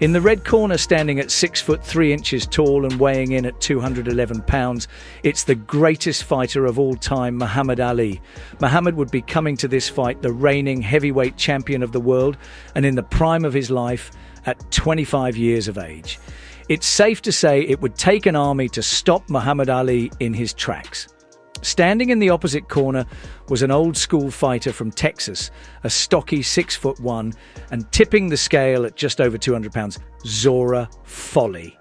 In the red corner, standing at 6'3" tall and weighing in at 211 pounds, it's the greatest fighter of all time, Muhammad Ali. Muhammad would be coming to this fight the reigning heavyweight champion of the world, and in the prime of his life at 25 years of age. It's safe to say it would take an army to stop Muhammad Ali in his tracks. Standing in the opposite corner was an old-school fighter from Texas, a stocky 6'1", and tipping the scale at just over 200 pounds, Zora Folley.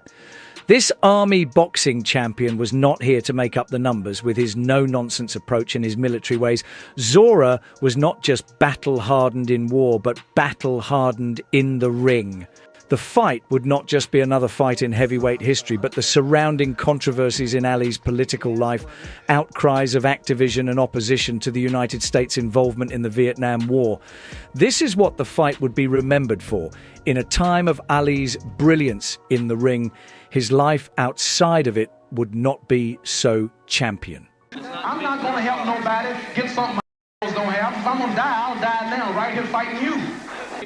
This army boxing champion was not here to make up the numbers with his no-nonsense approach and his military ways. Zora was not just battle-hardened in war, but battle-hardened in the ring. The fight would not just be another fight in heavyweight history, but the surrounding controversies in Ali's political life, outcries of activism and opposition to the United States' involvement in the Vietnam War. This is what the fight would be remembered for. In a time of Ali's brilliance in the ring, his life outside of it would not be so champion. I'm not going to help nobody get something my don't have. If I'm going to die, I'll die now, right here fighting you.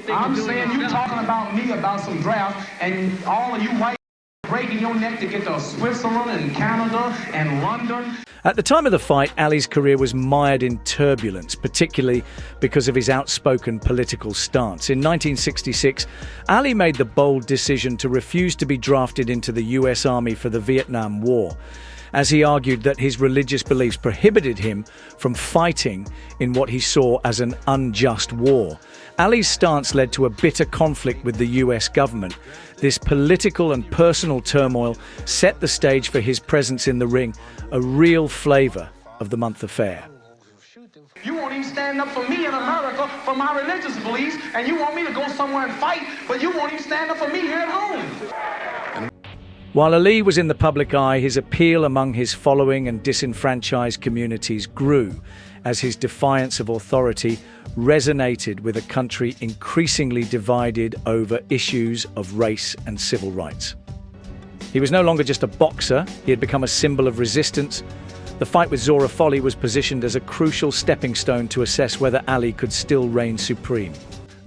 I'm saying you talking about me about some draft, and all of you white breaking your neck to get to Switzerland and Canada and London. At the time of the fight, Ali's career was mired in turbulence, particularly because of his outspoken political stance. In 1966, Ali made the bold decision to refuse to be drafted into the US Army for the Vietnam War, as he argued that his religious beliefs prohibited him from fighting in what he saw as an unjust war. Ali's stance led to a bitter conflict with the US government. This political and personal turmoil set the stage for his presence in the ring, a real flavor of the month affair. You won't even stand up for me in America for my religious beliefs, and you want me to go somewhere and fight, but you won't even stand up for me here at home. While Ali was in the public eye, his appeal among his following and disenfranchised communities grew as his defiance of authority resonated with a country increasingly divided over issues of race and civil rights. He was no longer just a boxer, he had become a symbol of resistance. The fight with Zora Folley was positioned as a crucial stepping stone to assess whether Ali could still reign supreme.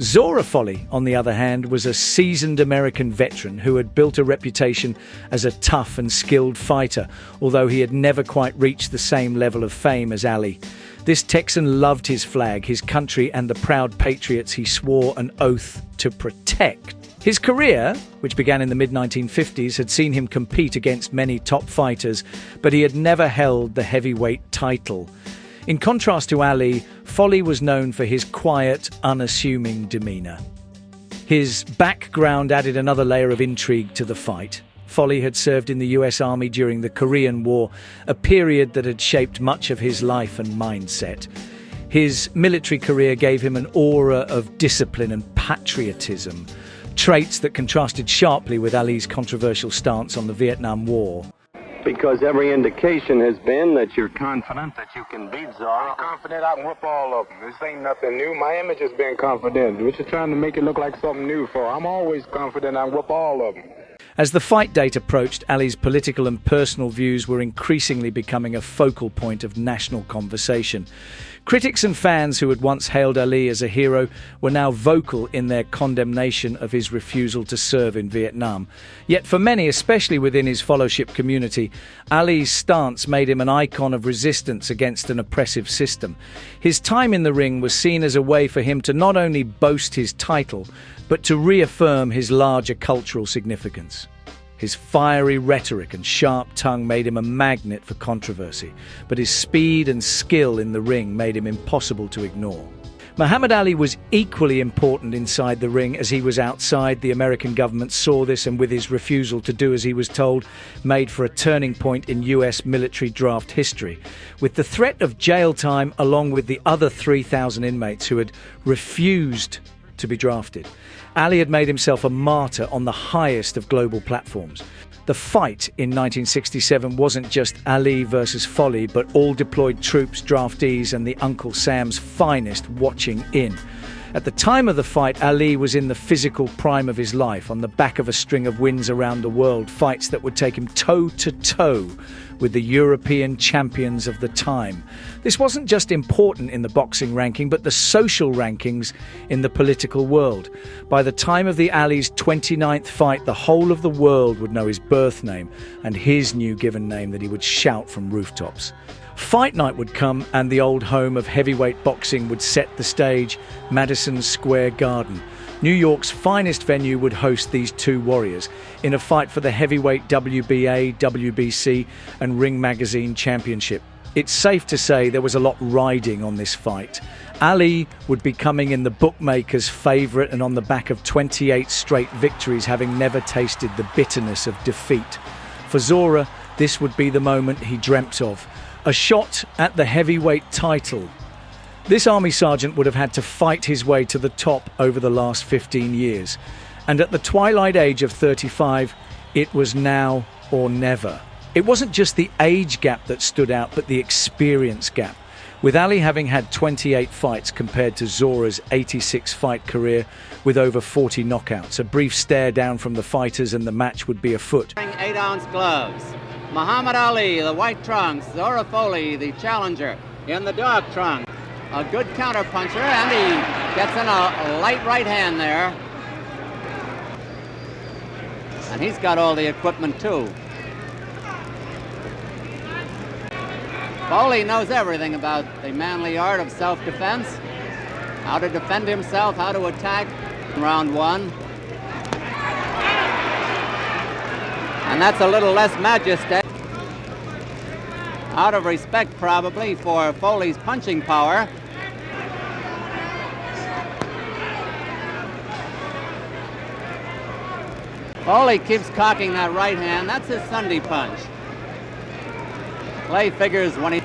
Zora Folley, on the other hand, was a seasoned American veteran who had built a reputation as a tough and skilled fighter, although he had never quite reached the same level of fame as Ali. This Texan loved his flag, his country, and the proud patriots he swore an oath to protect. His career, which began in the mid-1950s, had seen him compete against many top fighters, but he had never held the heavyweight title. In contrast to Ali, Folley was known for his quiet, unassuming demeanor. His background added another layer of intrigue to the fight. Folley had served in the US Army during the Korean War, a period that had shaped much of his life and mindset. His military career gave him an aura of discipline and patriotism, traits that contrasted sharply with Ali's controversial stance on the Vietnam War. Because every indication has been that you're confident that you can beat Zora. I'm confident I can whoop all of them. This ain't nothing new. My image has been confident. We're just trying to make it look like something new for her. I'm always confident I can whoop all of them. As the fight date approached, Ali's political and personal views were increasingly becoming a focal point of national conversation. Critics and fans who had once hailed Ali as a hero were now vocal in their condemnation of his refusal to serve in Vietnam. Yet for many, especially within his fellowship community, Ali's stance made him an icon of resistance against an oppressive system. His time in the ring was seen as a way for him to not only boast his title, but to reaffirm his larger cultural significance. His fiery rhetoric and sharp tongue made him a magnet for controversy, but his speed and skill in the ring made him impossible to ignore. Muhammad Ali was equally important inside the ring as he was outside. The American government saw this, and with his refusal to do as he was told, made for a turning point in US military draft history. With the threat of jail time, along with the other 3,000 inmates who had refused to be drafted, Ali had made himself a martyr on the highest of global platforms. The fight in 1967 wasn't just Ali versus Folley, but all deployed troops, draftees, and the Uncle Sam's finest watching in. At the time of the fight, Ali was in the physical prime of his life, on the back of a string of wins around the world, fights that would take him toe-to-toe with the European champions of the time. This wasn't just important in the boxing ranking, but the social rankings in the political world. By the time of the Ali's 29th fight, the whole of the world would know his birth name and his new given name that he would shout from rooftops. Fight night would come, and the old home of heavyweight boxing would set the stage, Madison Square Garden. New York's finest venue would host these two warriors in a fight for the heavyweight WBA, WBC and Ring Magazine championship. It's safe to say there was a lot riding on this fight. Ali would be coming in the bookmakers' favourite and on the back of 28 straight victories, having never tasted the bitterness of defeat. For Zora, this would be the moment he dreamt of. A shot at the heavyweight title. This army sergeant would have had to fight his way to the top over the last 15 years. And at the twilight age of 35, it was now or never. It wasn't just the age gap that stood out, but the experience gap. With Ali having had 28 fights compared to Zora's 86-fight career with over 40 knockouts, a brief stare down from the fighters and the match would be afoot. 8-ounce gloves. Muhammad Ali, the white trunks. Zora Folley, the challenger, in the dark trunks. A good counterpuncher, and he gets in a light right hand there. And he's got all the equipment too. Foley knows everything about the manly art of self-defense, how to defend himself, how to attack in round one. And that's a little less majesty. Out of respect, probably, for Foley's punching power. Foley keeps cocking that right hand. That's his Sunday punch. Clay figures when he...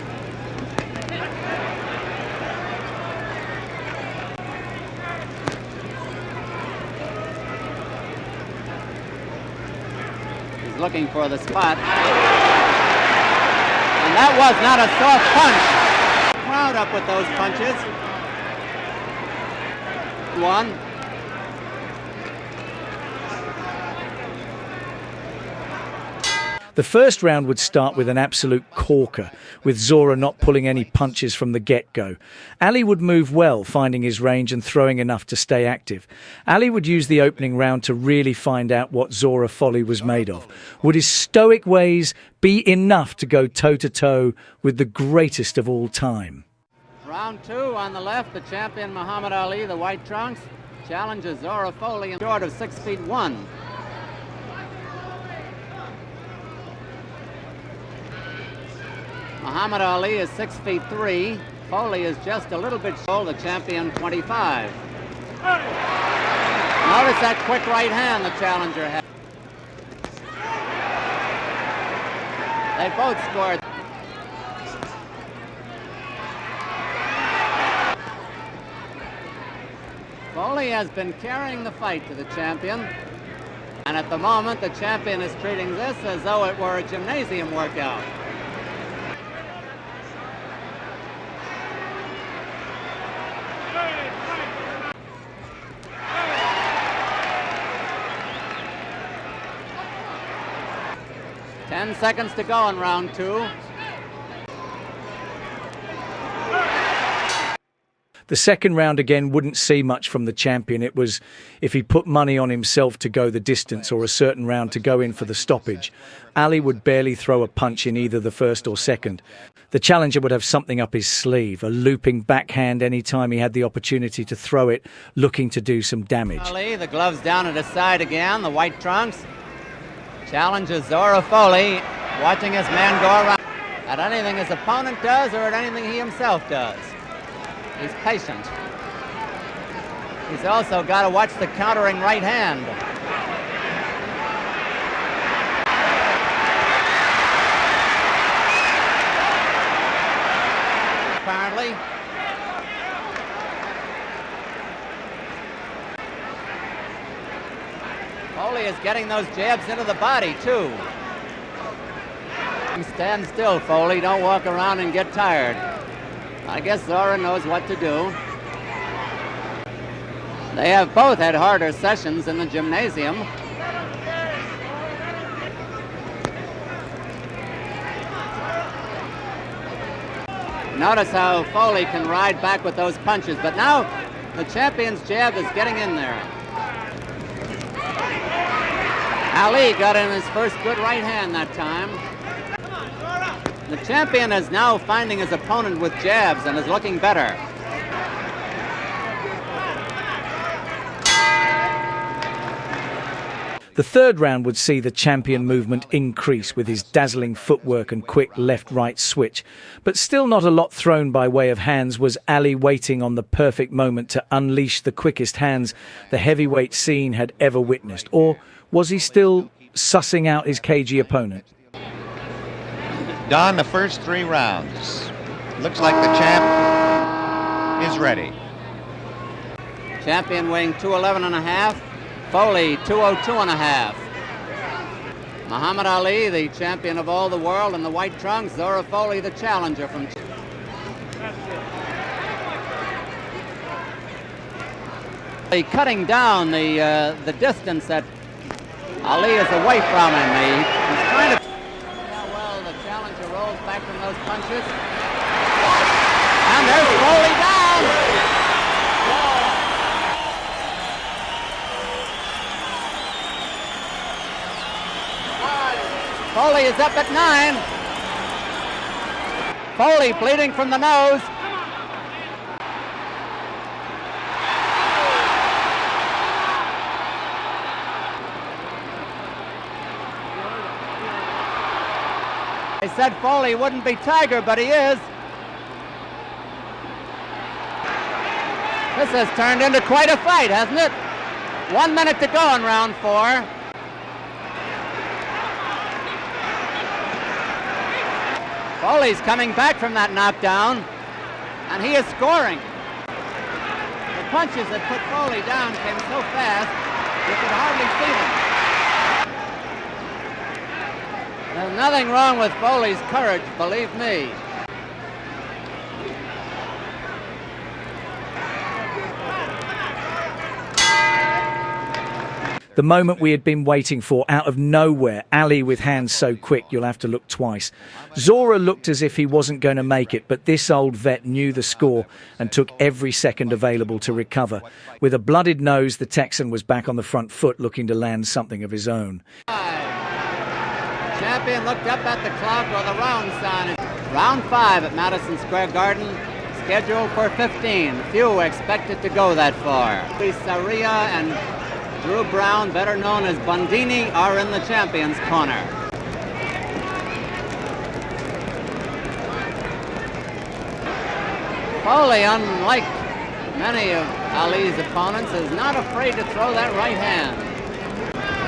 He's looking for the spot. And that was not a soft punch. Crowd up with those punches. One. The first round would start with an absolute corker, with Zora not pulling any punches from the get-go. Ali would move well, finding his range and throwing enough to stay active. Ali would use the opening round to really find out what Zora Folley was made of. Would his stoic ways be enough to go toe-to-toe with the greatest of all time? Round two on the left, the champion Muhammad Ali, the white trunks, challenges Zora Folley, short of 6'1". Muhammad Ali is 6'3". Folley is just a little bit short, the champion 25. Notice that quick right hand the challenger had. They both scored. Folley has been carrying the fight to the champion. And at the moment, the champion is treating this as though it were a gymnasium workout. Ten seconds to go in round two. The second round again wouldn't see much from the champion. It was if he put money on himself to go the distance or a certain round to go in for the stoppage. Ali would barely throw a punch in either the first or second. The challenger would have something up his sleeve, a looping backhand any time he had the opportunity to throw it, looking to do some damage. Ali, the gloves down at his side again, the white trunks. Challenges Zora Folley, watching his man go around at anything his opponent does or at anything he himself does. He's patient. He's also got to watch the countering right hand. Apparently. Folley is getting those jabs into the body, too. Stand still, Folley. Don't walk around and get tired. I guess Zora knows what to do. They have both had harder sessions in the gymnasium. Notice how Foley can ride back with those punches, but now the champion's jab is getting in there. Ali got in his first good right hand that time. The champion is now finding his opponent with jabs and is looking better. The third round would see the champion movement increase with his dazzling footwork and quick left-right switch. But still not a lot thrown by way of hands, was Ali waiting on the perfect moment to unleash the quickest hands the heavyweight scene had ever witnessed. Or was he still sussing out his cagey opponent? Don, the first 3 rounds. Looks like the champ is ready. Champion weighing 211 and a half. Foley, 202 and a half. Muhammad Ali, the champion of all the world in the white trunks. Zora Folley, the challenger from... Cutting down the distance that Ali is away from him. He's trying to... How well the challenger rolls back from those punches. And there's Foley down! Foley is up at 9. Foley bleeding from the nose. I said Foley wouldn't be Tiger, but he is. This has turned into quite a fight, hasn't it? 1 minute to go in round 4. Foley's coming back from that knockdown, and he is scoring. The punches that put Foley down came so fast, you could hardly see them. There's nothing wrong with Foley's courage, believe me. The moment we had been waiting for, out of nowhere. Ali with hands so quick you'll have to look twice. Zora looked as if he wasn't going to make it, but this old vet knew the score and took every second available to recover. With a blooded nose, the Texan was back on the front foot, looking to land something of his own. Champion looked up at the clock with a round sign. Round 5 at Madison Square Garden, scheduled for 15. Few expected to go that far. Saria and Drew Brown, better known as Bundini, are in the champion's corner. Foley, unlike many of Ali's opponents, is not afraid to throw that right hand.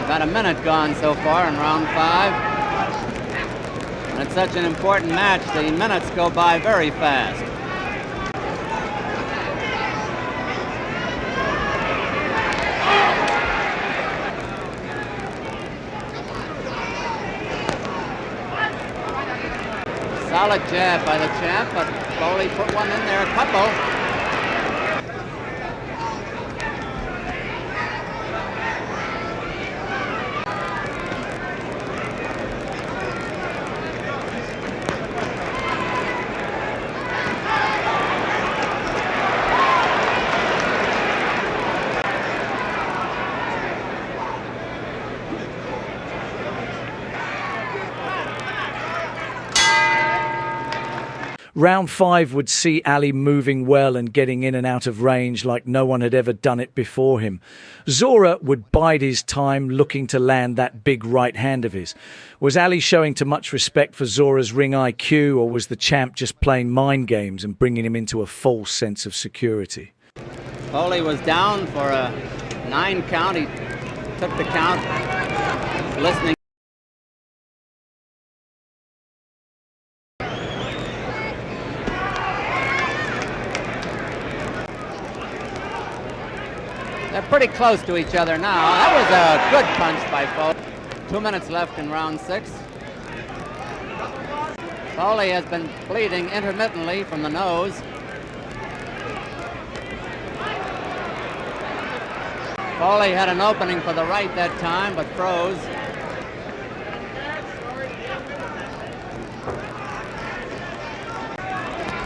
About a minute gone so far in round 5. And it's such an important match, the minutes go by very fast. Solid jab by the champ, but Foley put one in there, a couple. Round 5 would see Ali moving well and getting in and out of range like no one had ever done it before him. Zora would bide his time, looking to land that big right hand of his. Was Ali showing too much respect for Zora's ring IQ, or was the champ just playing mind games and bringing him into a false sense of security? Foley was down for a 9 count. He took the count, listening. They're pretty close to each other now. That was a good punch by Foley. 2 minutes left in round 6. Foley has been bleeding intermittently from the nose. Foley had an opening for the right that time, but froze.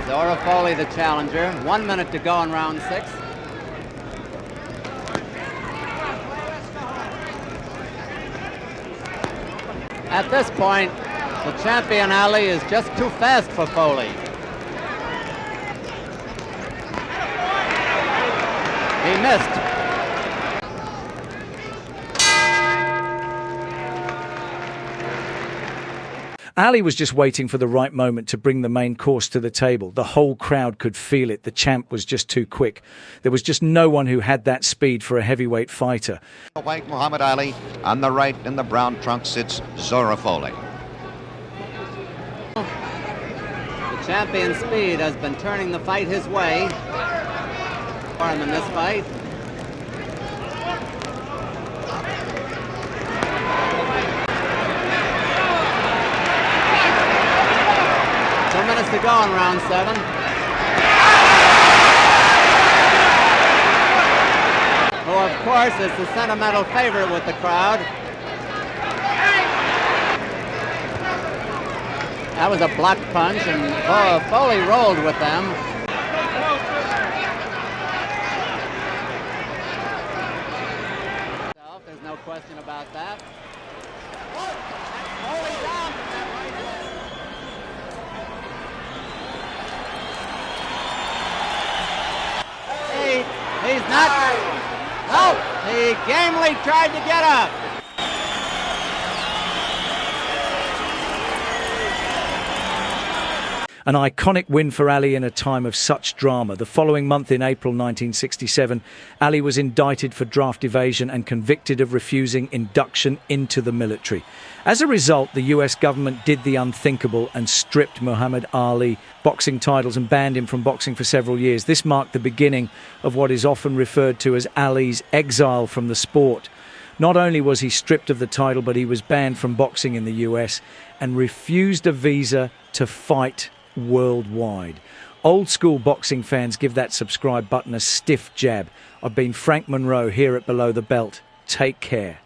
Zora Folly, the challenger. 1 minute to go in round 6. At this point, the champion Ali is just too fast for Foley. He missed. Ali was just waiting for the right moment to bring the main course to the table. The whole crowd could feel it. The champ was just too quick. There was just no one who had that speed for a heavyweight fighter. White Muhammad Ali. On the right in the brown trunks sits Zora Folly. The champion's speed has been turning the fight his way for him in this fight. To go in round 7. Who, of course, is the sentimental favorite with the crowd. That was a block punch, and Foley rolled with them. There's no question about that. Foley down. He's not. No, he gamely tried to get up. An iconic win for Ali in a time of such drama. The following month, in April 1967, Ali was indicted for draft evasion and convicted of refusing induction into the military. As a result, the US government did the unthinkable and stripped Muhammad Ali boxing titles and banned him from boxing for several years. This marked the beginning of what is often referred to as Ali's exile from the sport. Not only was he stripped of the title, but he was banned from boxing in the US and refused a visa to fight worldwide. Old school boxing fans, give that subscribe button a stiff jab. I've been Frank Monroe here at Below the Belt. Take care.